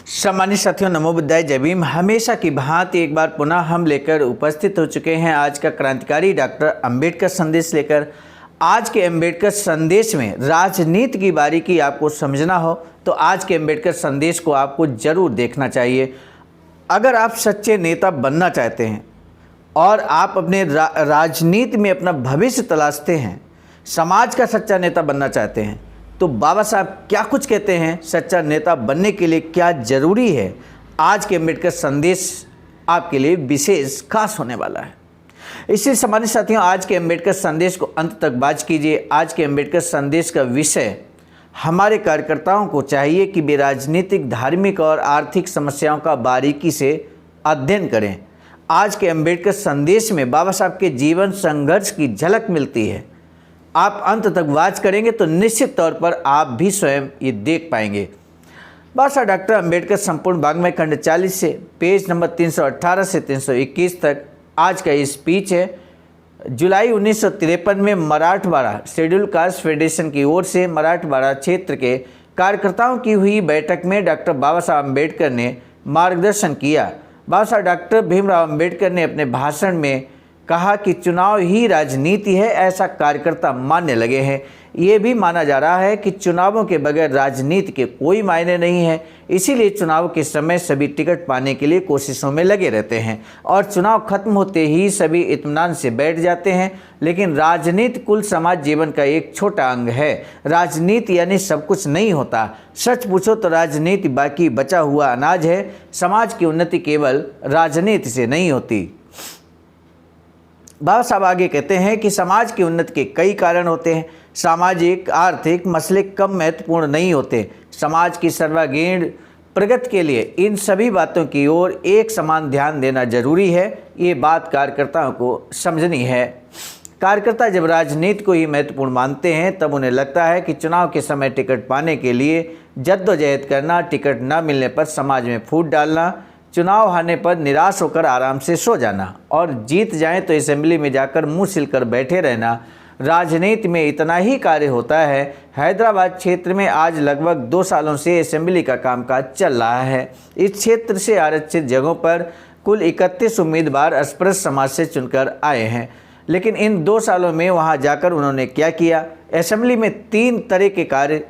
सम्मानित साथियों, नमो बुद्धाय, जय भीम। हमेशा की भांति एक बार पुनः हम लेकर उपस्थित हो चुके हैं आज का क्रांतिकारी डॉक्टर अंबेडकर संदेश लेकर। आज के अंबेडकर संदेश में राजनीति की बारीकी आपको समझना हो तो आज के अंबेडकर संदेश को आपको जरूर देखना चाहिए। अगर आप सच्चे नेता बनना चाहते हैं और आप अपने राजनीति में अपना भविष्य तलाशते हैं, समाज का सच्चा नेता बनना चाहते हैं, तो बाबा साहब क्या कुछ कहते हैं, सच्चा नेता बनने के लिए क्या जरूरी है, आज के अंबेडकर संदेश आपके लिए विशेष खास होने वाला है। इसलिए सम्मानित साथियों, आज के अंबेडकर संदेश को अंत तक बात कीजिए। आज के अंबेडकर संदेश का विषय, हमारे कार्यकर्ताओं को चाहिए कि वे राजनीतिक, धार्मिक और आर्थिक समस्याओं का बारीकी से अध्ययन करें। आज के अंबेडकर संदेश में बाबा साहब के जीवन संघर्ष की झलक मिलती है। आप अंत तक वाच करेंगे तो निश्चित तौर पर आप भी स्वयं ये देख पाएंगे। बाबा साहब डॉक्टर अंबेडकर संपूर्ण वाङ्मय खंड 40 से पेज नंबर 318 से 321 तक आज का ये स्पीच है। जुलाई 1953 में मराठवाड़ा शेड्यूल कास्ट फेडरेशन की ओर से मराठवाड़ा क्षेत्र के कार्यकर्ताओं की हुई बैठक में डॉक्टर बाबा साहब अम्बेडकर ने मार्गदर्शन किया। बाबा साहब डॉक्टर भीमराव अम्बेडकर ने अपने भाषण में कहा कि चुनाव ही राजनीति है, ऐसा कार्यकर्ता मानने लगे हैं। ये भी माना जा रहा है कि चुनावों के बगैर राजनीति के कोई मायने नहीं है। इसीलिए चुनाव के समय सभी टिकट पाने के लिए कोशिशों में लगे रहते हैं और चुनाव खत्म होते ही सभी इत्मीनान से बैठ जाते हैं। लेकिन राजनीति कुल समाज जीवन का एक छोटा अंग है। राजनीति यानी सब कुछ नहीं होता। सच पूछो तो राजनीति बाकी बचा हुआ अनाज है। समाज की उन्नति केवल राजनीति से नहीं होती। बाबा साहब आगे कहते हैं कि समाज की उन्नति के कई कारण होते हैं। सामाजिक आर्थिक मसले कम महत्वपूर्ण नहीं होते। समाज की सर्वांगीण प्रगति के लिए इन सभी बातों की ओर एक समान ध्यान देना जरूरी है। ये बात कार्यकर्ताओं को समझनी है। कार्यकर्ता जब राजनीति को ही महत्वपूर्ण मानते हैं तब उन्हें लगता है कि चुनाव के समय टिकट पाने के लिए जद्दोजहद करना, टिकट न मिलने पर समाज में फूट डालना, चुनाव हारने पर निराश होकर आराम से सो जाना और जीत जाएं तो असेंबली में जाकर मुंह सिलकर बैठे रहना, राजनीति में इतना ही कार्य होता है। हैदराबाद क्षेत्र में आज लगभग 2 सालों से असेंबली का कामकाज चल रहा है। इस क्षेत्र से आरक्षित जगहों पर कुल 31 उम्मीदवार अस्पृश्य समाज से चुनकर आए हैं। लेकिन इन 2 सालों में वहां जाकर उन्होंने क्या किया? असेंबली में 3 तरह के कार्य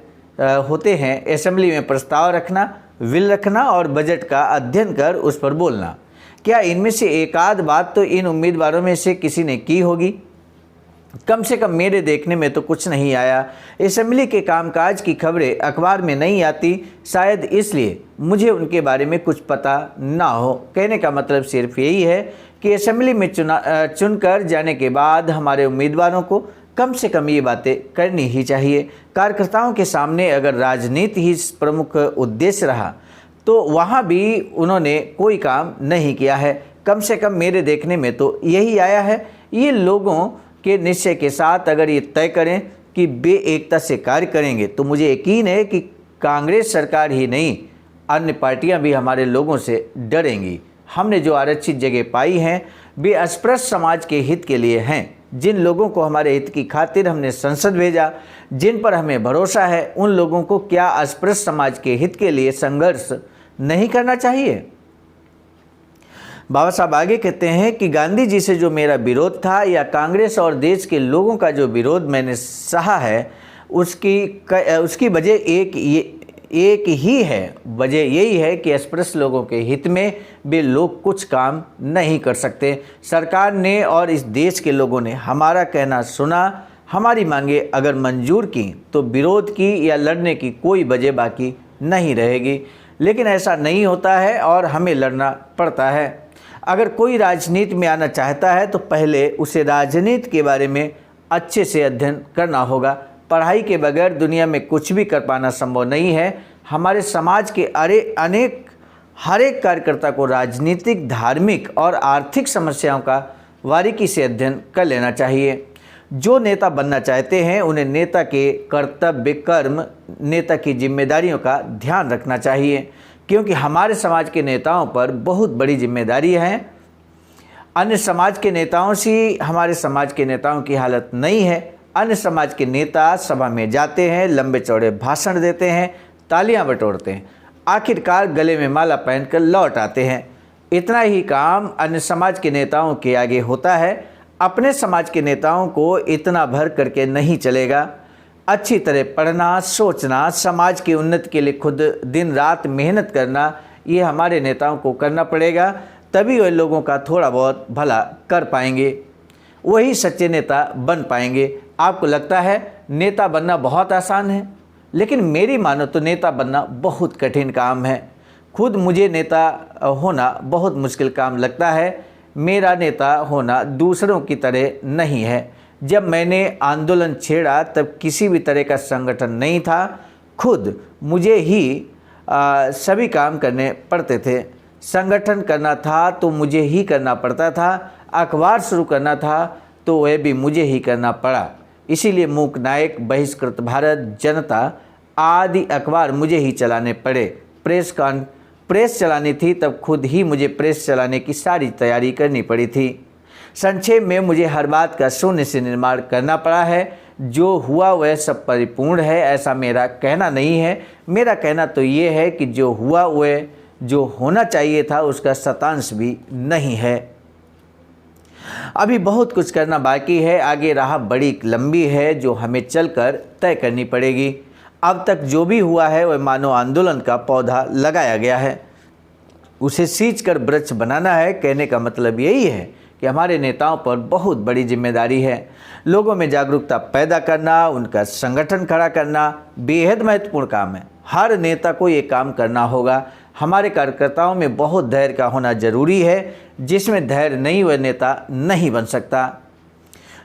होते हैं। असेंबली में प्रस्ताव रखना, विल रखना और बजट का अध्ययन कर उस पर बोलना। क्या इनमें से एक आध बात तो इन उम्मीदवारों में से किसी ने की होगी? कम से कम मेरे देखने में तो कुछ नहीं आया। असेंबली के कामकाज की खबरें अखबार में नहीं आती, शायद इसलिए मुझे उनके बारे में कुछ पता ना हो। कहने का मतलब सिर्फ यही है कि असेंबली में चुनकर जाने के बाद हमारे उम्मीदवारों को कम से कम ये बातें करनी ही चाहिए। कार्यकर्ताओं के सामने अगर राजनीति ही प्रमुख उद्देश्य रहा तो वहाँ भी उन्होंने कोई काम नहीं किया है। कम से कम मेरे देखने में तो यही आया है। ये लोगों के निश्चय के साथ अगर ये तय करें कि वे एकता से कार्य करेंगे तो मुझे यकीन है कि कांग्रेस सरकार ही नहीं, अन्य पार्टियां भी हमारे लोगों से डरेंगी। हमने जो आरक्षित जगह पाई हैं वे अस्पृश्य समाज के हित के लिए हैं। जिन लोगों को हमारे हित की खातिर हमने संसद भेजा, जिन पर हमें भरोसा है, उन लोगों को क्या अस्पृश्य समाज के हित के लिए संघर्ष नहीं करना चाहिए? बाबा साहब आगे कहते हैं कि गांधी जी से जो मेरा विरोध था या कांग्रेस और देश के लोगों का जो विरोध मैंने सहा है, उसकी वजह एक ही है। वजह यही है कि अस्पृश्य लोगों के हित में वे लोग कुछ काम नहीं कर सकते। सरकार ने और इस देश के लोगों ने हमारा कहना सुना, हमारी मांगे अगर मंजूर की तो विरोध की या लड़ने की कोई वजह बाकी नहीं रहेगी। लेकिन ऐसा नहीं होता है और हमें लड़ना पड़ता है। अगर कोई राजनीति में आना चाहता है तो पहले उसे राजनीति के बारे में अच्छे से अध्ययन करना होगा। पढ़ाई के बगैर दुनिया में कुछ भी कर पाना संभव नहीं है। हमारे समाज के हर एक कार्यकर्ता को राजनीतिक, धार्मिक और आर्थिक समस्याओं का बारीकी से अध्ययन कर लेना चाहिए। जो नेता बनना चाहते हैं उन्हें नेता के कर्तव्य, कर्म, नेता की जिम्मेदारियों का ध्यान रखना चाहिए, क्योंकि हमारे समाज के नेताओं पर बहुत बड़ी जिम्मेदारी है। अन्य समाज के नेताओं से हमारे समाज के नेताओं की हालत नहीं है। अन्य समाज के नेता सभा में जाते हैं, लंबे चौड़े भाषण देते हैं, तालियां बटोरते हैं। आखिरकार गले में माला पहनकर लौट आते हैं। इतना ही काम अन्य समाज के नेताओं के आगे होता है। अपने समाज के नेताओं को इतना भर करके नहीं चलेगा। अच्छी तरह पढ़ना, सोचना, समाज की उन्नति के लिए खुद दिन रात मेहनत करना, ये हमारे नेताओं को करना पड़ेगा। तभी वे लोगों का थोड़ा बहुत भला कर पाएंगे, वही सच्चे नेता बन पाएंगे। आपको लगता है नेता बनना बहुत आसान है, लेकिन मेरी मानो तो नेता बनना बहुत कठिन काम है। खुद मुझे नेता होना बहुत मुश्किल काम लगता है। मेरा नेता होना दूसरों की तरह नहीं है। जब मैंने आंदोलन छेड़ा तब किसी भी तरह का संगठन नहीं था। खुद मुझे ही सभी काम करने पड़ते थे। संगठन करना था तो मुझे ही करना पड़ता था। अखबार शुरू करना था तो वह भी मुझे ही करना पड़ा। इसीलिए मूक नायक, बहिष्कृत भारत, जनता आदि अखबार मुझे ही चलाने पड़े। प्रेस चलानी थी तब खुद ही मुझे प्रेस चलाने की सारी तैयारी करनी पड़ी थी। संक्षेप में मुझे हर बात का शून्य से निर्माण करना पड़ा है। जो हुआ वह सब परिपूर्ण है, ऐसा मेरा कहना नहीं है। मेरा कहना तो ये है कि जो हुआ वह जो होना चाहिए था उसका शतांश भी नहीं है। अभी बहुत कुछ करना बाकी है। आगे राह बड़ी लंबी है जो हमें चलकर तय करनी पड़ेगी। अब तक जो भी हुआ है वह मानव आंदोलन का पौधा लगाया गया है, उसे सींच कर वृक्ष बनाना है। कहने का मतलब यही है कि हमारे नेताओं पर बहुत बड़ी जिम्मेदारी है। लोगों में जागरूकता पैदा करना, उनका संगठन खड़ा करना बेहद महत्वपूर्ण काम है। हर नेता को ये काम करना होगा। हमारे कार्यकर्ताओं में बहुत धैर्य का होना जरूरी है। जिसमें धैर्य नहीं वह नेता नहीं बन सकता।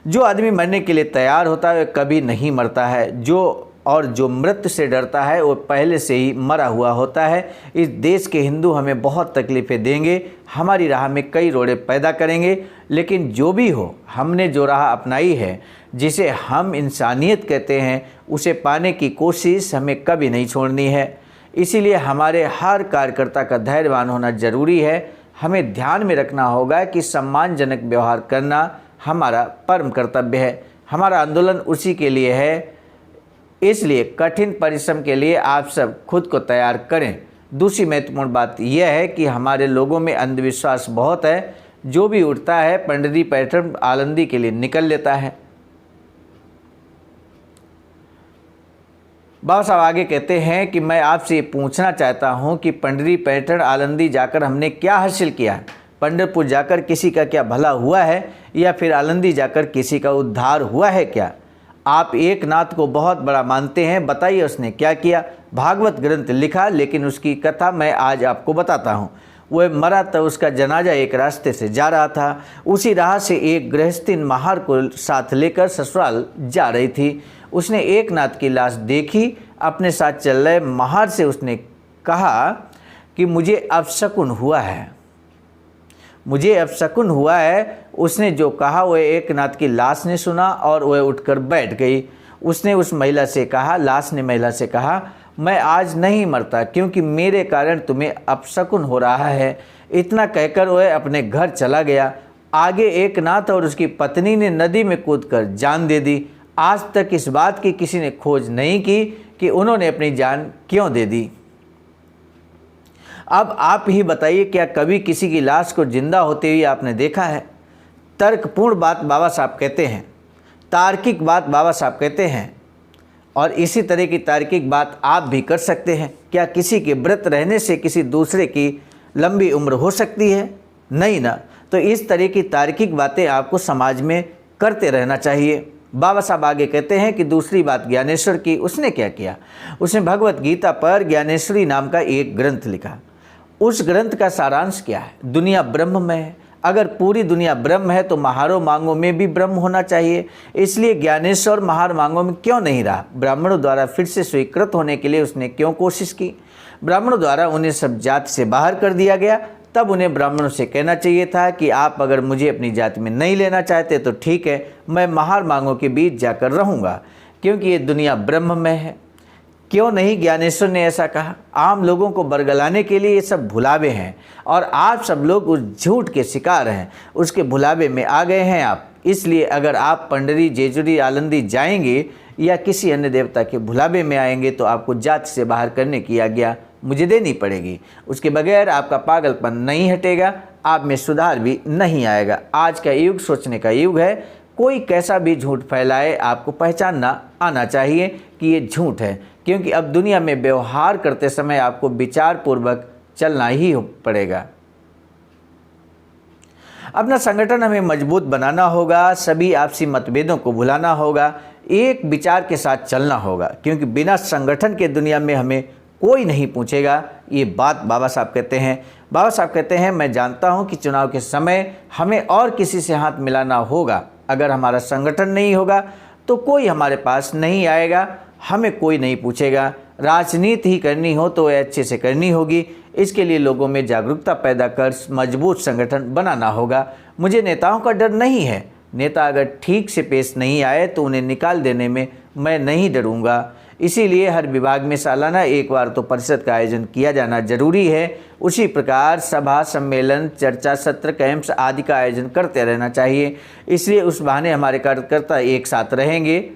जो आदमी मरने के लिए तैयार होता है वह कभी नहीं मरता है। जो मृत्यु से डरता है वो पहले से ही मरा हुआ होता है। इस देश के हिंदू हमें बहुत तकलीफ़ें देंगे, हमारी राह में कई रोड़े पैदा करेंगे, लेकिन जो भी हो हमने जो राह अपनाई है, जिसे हम इंसानियत कहते हैं, उसे पाने की कोशिश हमें कभी नहीं छोड़नी है। इसीलिए हमारे हर कार्यकर्ता का धैर्यवान होना जरूरी है। हमें ध्यान में रखना होगा कि सम्मानजनक व्यवहार करना हमारा परम कर्तव्य है। हमारा आंदोलन उसी के लिए है। इसलिए कठिन परिश्रम के लिए आप सब खुद को तैयार करें। दूसरी महत्वपूर्ण बात यह है कि हमारे लोगों में अंधविश्वास बहुत है। जो भी उठता है पंडित पैटर्न आलंदी के लिए निकल लेता है। बाबा साहब आगे कहते हैं कि मैं आपसे ये पूछना चाहता हूँ कि पंडित पैटर्न आलंदी जाकर हमने क्या हासिल किया है? पंढरपुर जाकर किसी का क्या भला हुआ है, या फिर आलंदी जाकर किसी का उद्धार हुआ है क्या? आप एक नाथ को बहुत बड़ा मानते हैं, बताइए उसने क्या किया? भागवत ग्रंथ लिखा, लेकिन उसकी कथा मैं आज आपको बताता हूँ। वह मरा तो उसका जनाजा एक रास्ते से जा रहा था। उसी राह से एक गृहस्थिन महार को साथ लेकर ससुराल जा रही थी। उसने एक नाथ की लाश देखी। अपने साथ चल रहे महार से उसने कहा कि मुझे अपशकुन हुआ है, मुझे अपशकुन हुआ है। उसने जो कहा वह एक नाथ की लाश ने सुना और वह उठकर बैठ गई। उसने उस महिला से कहा, लाश ने महिला से कहा, मैं आज नहीं मरता क्योंकि मेरे कारण तुम्हें अपशकुन हो रहा है। इतना कहकर वह अपने घर चला गया। आगे एक नाथ और उसकी पत्नी ने नदी में कूदकर जान दे दी। आज तक इस बात की किसी ने खोज नहीं की कि उन्होंने अपनी जान क्यों दे दी। अब आप ही बताइए, क्या कभी किसी की लाश को जिंदा होते हुए आपने देखा है? तर्कपूर्ण बात बाबा साहब कहते हैं, तार्किक बात बाबा साहब कहते हैं, और इसी तरह की तार्किक बात आप भी कर सकते हैं। क्या किसी के व्रत रहने से किसी दूसरे की लंबी उम्र हो सकती है? नहीं ना। तो इस तरह की तार्किक बातें आपको समाज में करते रहना चाहिए। बाबा साहब आगे कहते हैं कि दूसरी बात ज्ञानेश्वर की। उसने क्या किया? उसने भगवत गीता पर ज्ञानेश्वरी नाम का एक ग्रंथ लिखा। उस ग्रंथ का सारांश क्या है? दुनिया ब्रह्म में है। अगर पूरी दुनिया ब्रह्म है तो महारों मांगों में भी ब्रह्म होना चाहिए। इसलिए ज्ञानेश्वर महार मांगों में क्यों नहीं रहा? ब्राह्मणों द्वारा फिर से स्वीकृत होने के लिए उसने क्यों कोशिश की? ब्राह्मणों द्वारा उन्हें सब जाति से बाहर कर दिया गया। तब उन्हें ब्राह्मणों से कहना चाहिए था कि आप अगर मुझे अपनी जाति में नहीं लेना चाहते तो ठीक है, मैं महार मांगों के बीच जाकर रहूँगा, क्योंकि ये दुनिया ब्रह्म में है। क्यों नहीं ज्ञानेश्वर ने ऐसा कहा? आम लोगों को बरगलाने के लिए ये सब भुलावे हैं, और आप सब लोग उस झूठ के शिकार हैं। उसके भुलावे में आ गए हैं आप। इसलिए अगर आप पंडरी, जेजुरी, आलंदी जाएंगे या किसी अन्य देवता के भुलावे में आएंगे तो आपको जाति से बाहर करने की आज्ञा मुझे देनी पड़ेगी। उसके बगैर आपका पागलपन नहीं हटेगा, आप में सुधार भी नहीं आएगा। आज का युग सोचने का युग है। कोई कैसा भी झूठ फैलाए, आपको पहचानना आना चाहिए कि ये झूठ है, क्योंकि अब दुनिया में व्यवहार करते समय आपको विचार पूर्वक चलना ही पड़ेगा। अपना संगठन हमें मजबूत बनाना होगा, सभी आपसी मतभेदों को भुलाना होगा, एक विचार के साथ चलना होगा, क्योंकि बिना संगठन के दुनिया में हमें कोई नहीं पूछेगा। ये बात बाबा साहब कहते हैं। बाबा साहब कहते हैं, मैं जानता हूँ कि चुनाव के समय हमें और किसी से हाथ मिलाना होगा। अगर हमारा संगठन नहीं होगा तो कोई हमारे पास नहीं आएगा, हमें कोई नहीं पूछेगा। राजनीति ही करनी हो तो वह अच्छे से करनी होगी। इसके लिए लोगों में जागरूकता पैदा कर मजबूत संगठन बनाना होगा। मुझे नेताओं का डर नहीं है। नेता अगर ठीक से पेश नहीं आए तो उन्हें निकाल देने में मैं नहीं डरूंगा। इसीलिए हर विभाग में सालाना एक बार तो परिषद का आयोजन किया जाना जरूरी है। उसी प्रकार सभा, सम्मेलन, चर्चा सत्र, कैंप्स आदि का आयोजन करते रहना चाहिए। इसलिए उस बहाने हमारे कार्यकर्ता एक साथ रहेंगे,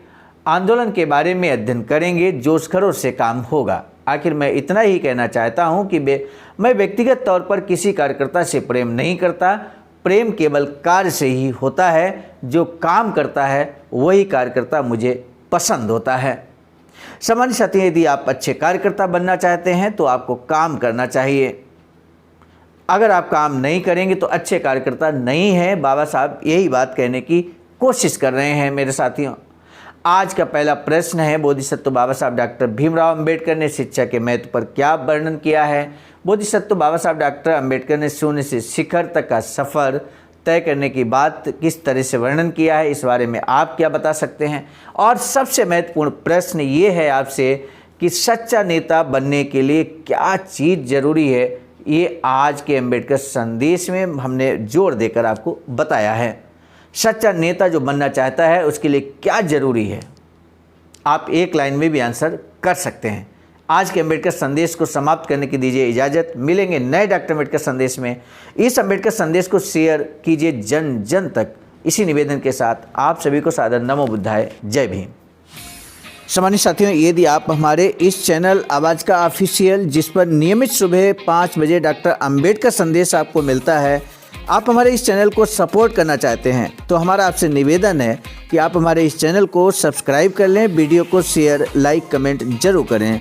आंदोलन के बारे में अध्ययन करेंगे, जोश खरोश से काम होगा। आखिर मैं इतना ही कहना चाहता हूँ कि मैं व्यक्तिगत तौर पर किसी कार्यकर्ता से प्रेम नहीं करता। प्रेम केवल कार्य से ही होता है। जो काम करता है वही कार्यकर्ता मुझे पसंद होता है। सामान्य साथियों, यदि आप अच्छे कार्यकर्ता बनना चाहते हैं तो आपको काम करना चाहिए। अगर आप काम नहीं करेंगे तो अच्छे कार्यकर्ता नहीं हैं। बाबा साहब यही बात कहने की कोशिश कर रहे हैं। मेरे साथियों, आज का पहला प्रश्न है, बोधिसत्व बाबा साहब डॉक्टर भीमराव अंबेडकर ने शिक्षा के महत्व पर क्या वर्णन किया है? बोधिसत्व बाबा साहब डॉक्टर अंबेडकर ने शून्य से शिखर तक का सफ़र तय करने की बात किस तरह से वर्णन किया है, इस बारे में आप क्या बता सकते हैं? और सबसे महत्वपूर्ण प्रश्न ये है आपसे कि सच्चा नेता बनने के लिए क्या चीज़ ज़रूरी है? ये आज के अंबेडकर संदेश में हमने जोर देकर आपको बताया है। सच्चा नेता जो बनना चाहता है उसके लिए क्या ज़रूरी है? आप एक लाइन में भी आंसर कर सकते हैं। आज के अंबेडकर संदेश को समाप्त करने की दीजिए इजाज़त। मिलेंगे नए डॉक्टर अंबेडकर संदेश में। इस अंबेडकर संदेश को शेयर कीजिए जन जन तक। इसी निवेदन के साथ आप सभी को सादर नमो बुद्धाय, जय भीम। सामान्य साथियों, यदि आप हमारे इस चैनल आवाज़ का ऑफिशियल, जिस पर नियमित सुबह 5 बजे डॉक्टर अंबेडकर संदेश आपको मिलता है, आप हमारे इस चैनल को सपोर्ट करना चाहते हैं तो हमारा आपसे निवेदन है कि आप हमारे इस चैनल को सब्सक्राइब कर लें, वीडियो को शेयर, लाइक, कमेंट जरूर करें।